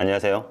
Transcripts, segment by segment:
안녕하세요,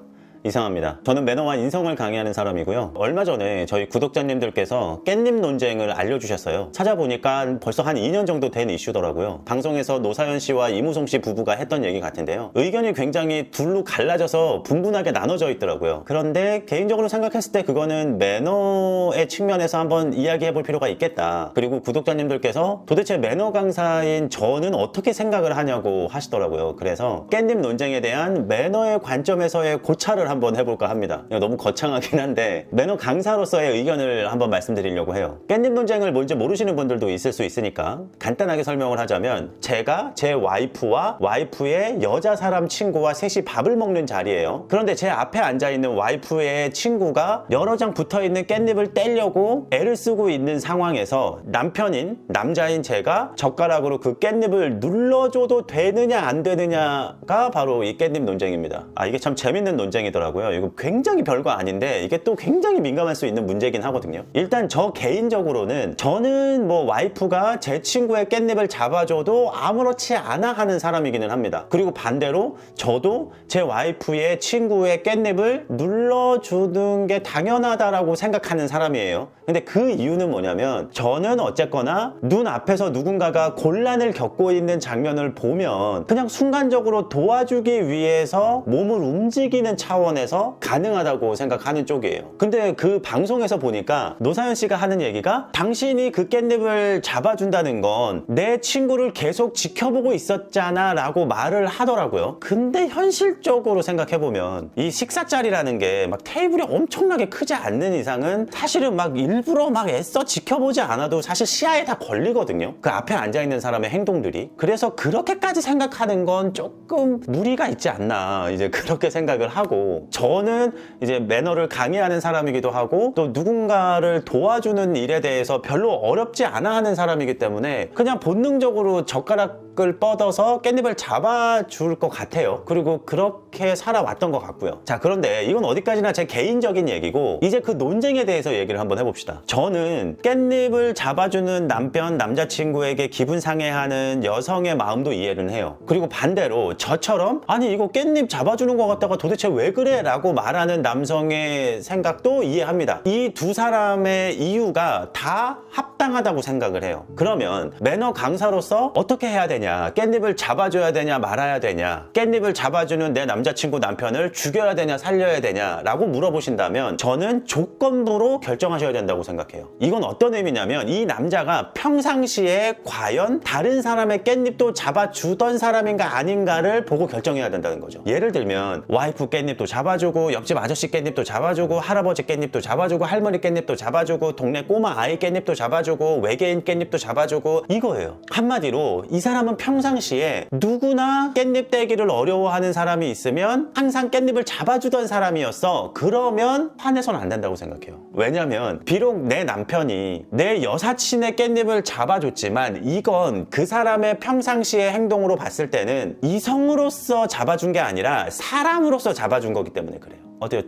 이상합니다. 저는 매너와 인성을 강의하는 사람이고요. 얼마 전에 저희 구독자님들께서 깻잎 논쟁을 알려주셨어요. 찾아보니까 벌써 한 2년 정도 된 이슈더라고요. 방송에서 노사연 씨와 이무송 씨 부부가 했던 얘기 같은데요. 의견이 굉장히 둘로 갈라져서 분분하게 나눠져 있더라고요. 그런데 개인적으로 생각했을 때 그거는 매너의 측면에서 한번 이야기해 볼 필요가 있겠다. 그리고 구독자님들께서 도대체 매너 강사인 저는 어떻게 생각을 하냐고 하시더라고요. 그래서 깻잎 논쟁에 대한 매너의 관점에서의 고찰을 한번 해볼까 합니다. 너무 거창하긴 한데 매너 강사로서의 의견을 한번 말씀드리려고 해요. 깻잎 논쟁을 뭔지 모르시는 분들도 있을 수 있으니까 간단하게 설명을 하자면, 제가 제 와이프와 와이프의 여자 사람 친구와 셋이 밥을 먹는 자리예요. 그런데 제 앞에 앉아있는 와이프의 친구가 여러 장 붙어있는 깻잎을 떼려고 애를 쓰고 있는 상황에서 남자인 제가 젓가락으로 그 깻잎을 눌러줘도 되느냐 안 되느냐가 바로 이 깻잎 논쟁입니다. 이게 참 재밌는 논쟁이더라고요. 이거 굉장히 별거 아닌데 이게 또 굉장히 민감할 수 있는 문제긴 하거든요. 일단 저 개인적으로는, 저는 뭐 와이프가 제 친구의 깻잎을 잡아줘도 아무렇지 않아 하는 사람이기는 합니다. 그리고 반대로 저도 제 와이프의 친구의 깻잎을 눌러주는 게 당연하다라고 생각하는 사람이에요. 근데 그 이유는 뭐냐면, 저는 어쨌거나 눈앞에서 누군가가 곤란을 겪고 있는 장면을 보면 그냥 순간적으로 도와주기 위해서 몸을 움직이는 차원에서 가능하다고 생각하는 쪽이에요. 근데 그 방송에서 보니까 노사연 씨가 하는 얘기가, 당신이 그 깻잎을 잡아준다는 건 내 친구를 계속 지켜보고 있었잖아 라고 말을 하더라고요. 근데 현실적으로 생각해보면 이 식사 자리라는 게 막 테이블이 엄청나게 크지 않는 이상은 사실은 막 일부러 막 애써 지켜보지 않아도 사실 시야에 다 걸리거든요. 그 앞에 앉아있는 사람의 행동들이. 그래서 그렇게까지 생각하는 건 조금 무리가 있지 않나, 이제 그렇게 생각을 하고, 저는 이제 매너를 강의하는 사람이기도 하고 또 누군가를 도와주는 일에 대해서 별로 어렵지 않아 하는 사람이기 때문에 그냥 본능적으로 젓가락을 뻗어서 깻잎을 잡아줄 것 같아요. 그리고 그렇게 살아왔던 것 같고요. 자, 그런데 이건 어디까지나 제 개인적인 얘기고, 이제 그 논쟁에 대해서 얘기를 한번 해봅시다. 저는 깻잎을 잡아주는 남자친구에게 기분 상해하는 여성의 마음도 이해를 해요. 그리고 반대로 저처럼 아니 이거 깻잎 잡아주는 것 같다가 도대체 왜 그래? 라고 말하는 남성의 생각도 이해합니다. 이 두 사람의 이유가 다 합당하다고 생각을 해요. 그러면 매너 강사로서 어떻게 해야 되냐? 깻잎을 잡아줘야 되냐 말아야 되냐? 깻잎을 잡아주는 내 남자친구 남편을 죽여야 되냐 살려야 되냐 라고 물어보신다면, 저는 조건부로 결정하셔야 된다고 생각해요. 이건 어떤 의미냐면, 이 남자가 평상시에 과연 다른 사람의 깻잎도 잡아주던 사람인가 아닌가를 보고 결정해야 된다는 거죠. 예를 들면 와이프 깻잎도 잡아주고, 옆집 아저씨 깻잎도 잡아주고, 할아버지 깻잎도 잡아주고, 할머니 깻잎도 잡아주고, 동네 꼬마 아이 깻잎도 잡아주고, 외계인 깻잎도 잡아주고, 이거예요. 한마디로 이 사람은 평상시에 누구나 깻잎 떼기를 어려워하는 사람이 있으면 항상 깻잎을 잡아주던 사람이었어. 그러면 화내서는 안 된다고 생각해요. 왜냐면 비록 내 남편이 내 여사친의 깻잎을 잡아줬지만 이건 그 사람의 평상시의 행동으로 봤을 때는 이성으로서 잡아준 게 아니라 사람으로서 잡아준 거기 때문에 그래요. 어때요?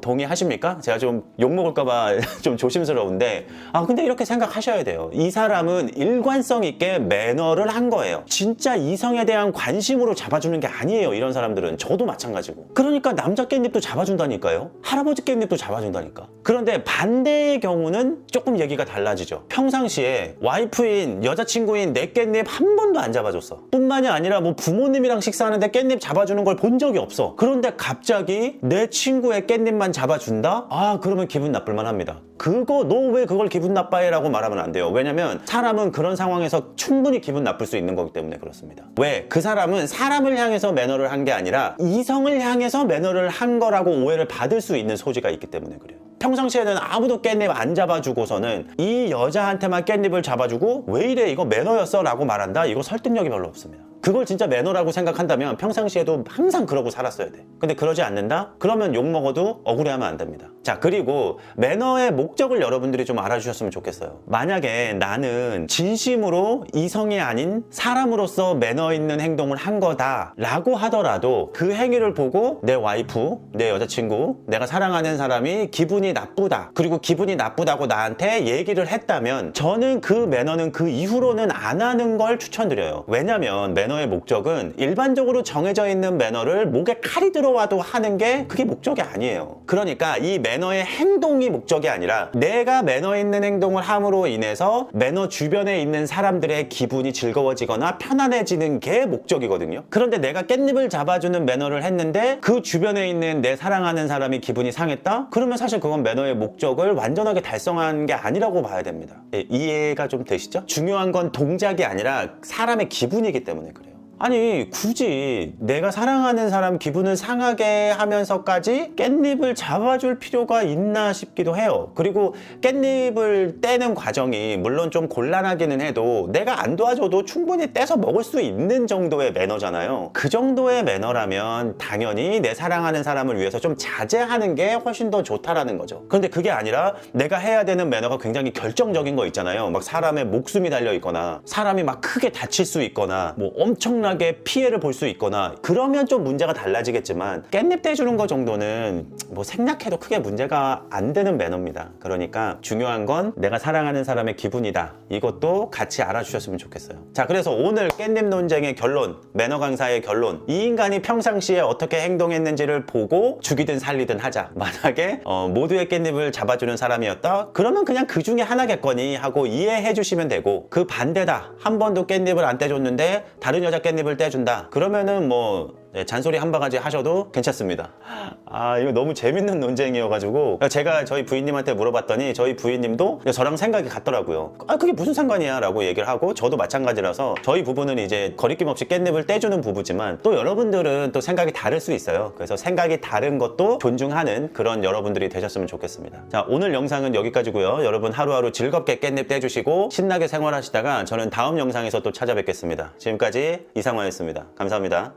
동의하십니까? 제가 좀 욕먹을까봐 좀 조심스러운데, 근데 이렇게 생각하셔야 돼요. 이 사람은 일관성 있게 매너를 한 거예요. 진짜 이성에 대한 관심으로 잡아주는 게 아니에요. 이런 사람들은. 저도 마찬가지고. 그러니까 남자 깻잎도 잡아준다니까요. 할아버지 깻잎도 잡아준다니까. 그런데 반대의 경우는 조금 얘기가 달라지죠. 평상시에 와이프인 여자친구인 내 깻잎 한 번도 안 잡아줬어. 뿐만이 아니라 뭐 부모님이랑 식사하는데 깻잎 잡아주는 걸 본 적이 없어. 그런데 갑자기 내 친구의 깻잎만 잡아준다? 그러면 기분 나쁠만 합니다. 너 왜 그걸 기분 나빠해? 라고 말하면 안 돼요. 왜냐면 사람은 그런 상황에서 충분히 기분 나쁠 수 있는 거기 때문에 그렇습니다. 왜? 그 사람은 사람을 향해서 매너를 한 게 아니라 이성을 향해서 매너를 한 거라고 오해를 받을 수 있는 소지가 있기 때문에 그래요. 평상시에는 아무도 깻잎 안 잡아주고서는 이 여자한테만 깻잎을 잡아주고 왜 이래 이거 매너였어? 라고 말한다? 이거 설득력이 별로 없습니다. 그걸 진짜 매너라고 생각한다면 평상시에도 항상 그러고 살았어야 돼. 근데 그러지 않는다? 그러면 욕먹어도 억울해하면 안 됩니다. 자, 그리고 매너의 목적을 여러분들이 좀 알아주셨으면 좋겠어요. 만약에 나는 진심으로 이성이 아닌 사람으로서 매너 있는 행동을 한 거다 라고 하더라도 그 행위를 보고 내 와이프, 내 여자친구, 내가 사랑하는 사람이 기분이 나쁘다, 그리고 기분이 나쁘다고 나한테 얘기를 했다면 저는 그 매너는 그 이후로는 안 하는 걸 추천드려요. 왜냐면 매너 매너의 목적은 일반적으로 정해져 있는 매너를 목에 칼이 들어와도 하는 게 그게 목적이 아니에요. 그러니까 이 매너의 행동이 목적이 아니라 내가 매너 있는 행동을 함으로 인해서 매너 주변에 있는 사람들의 기분이 즐거워지거나 편안해지는 게 목적이거든요. 그런데 내가 깻잎을 잡아주는 매너를 했는데 그 주변에 있는 내 사랑하는 사람이 기분이 상했다? 그러면 사실 그건 매너의 목적을 완전하게 달성한 게 아니라고 봐야 됩니다. 예, 이해가 좀 되시죠? 중요한 건 동작이 아니라 사람의 기분이기 때문에 그래요. 아니 굳이 내가 사랑하는 사람 기분을 상하게 하면서까지 깻잎을 잡아줄 필요가 있나 싶기도 해요. 그리고 깻잎을 떼는 과정이 물론 좀 곤란하기는 해도 내가 안 도와줘도 충분히 떼서 먹을 수 있는 정도의 매너잖아요. 그 정도의 매너라면 당연히 내 사랑하는 사람을 위해서 좀 자제하는 게 훨씬 더 좋다라는 거죠. 그런데 그게 아니라 내가 해야 되는 매너가 굉장히 결정적인 거 있잖아요. 막 사람의 목숨이 달려 있거나 사람이 막 크게 다칠 수 있거나 뭐 엄청나게 피해를 볼 수 있거나 그러면 좀 문제가 달라지겠지만 깻잎 떼주는 거 정도는 뭐 생략해도 크게 문제가 안 되는 매너입니다. 그러니까 중요한 건 내가 사랑하는 사람의 기분이다. 이것도 같이 알아주셨으면 좋겠어요. 자, 그래서 오늘 깻잎 논쟁의 결론, 매너 강사의 결론, 이 인간이 평상시에 어떻게 행동했는지를 보고 죽이든 살리든 하자. 만약에 모두의 깻잎을 잡아주는 사람이었다? 그러면 그냥 그 중에 하나겠거니 하고 이해해 주시면 되고, 그 반대다. 한 번도 깻잎을 안 떼줬는데 다른 여자 깻잎을 떼준다. 그러면은 뭐 잔소리 한 바가지 하셔도 괜찮습니다. 아, 이거 너무 재밌는 논쟁이어가지고 제가 저희 부인님한테 물어봤더니 저희 부인님도 저랑 생각이 같더라고요. 아, 그게 무슨 상관이야 라고 얘기를 하고, 저도 마찬가지라서 저희 부부는 이제 거리낌 없이 깻잎을 떼주는 부부지만 또 여러분들은 또 생각이 다를 수 있어요. 그래서 생각이 다른 것도 존중하는 그런 여러분들이 되셨으면 좋겠습니다. 자, 오늘 영상은 여기까지고요. 여러분 하루하루 즐겁게 깻잎 떼주시고 신나게 생활하시다가 저는 다음 영상에서 또 찾아뵙겠습니다. 지금까지 이상화였습니다. 감사합니다.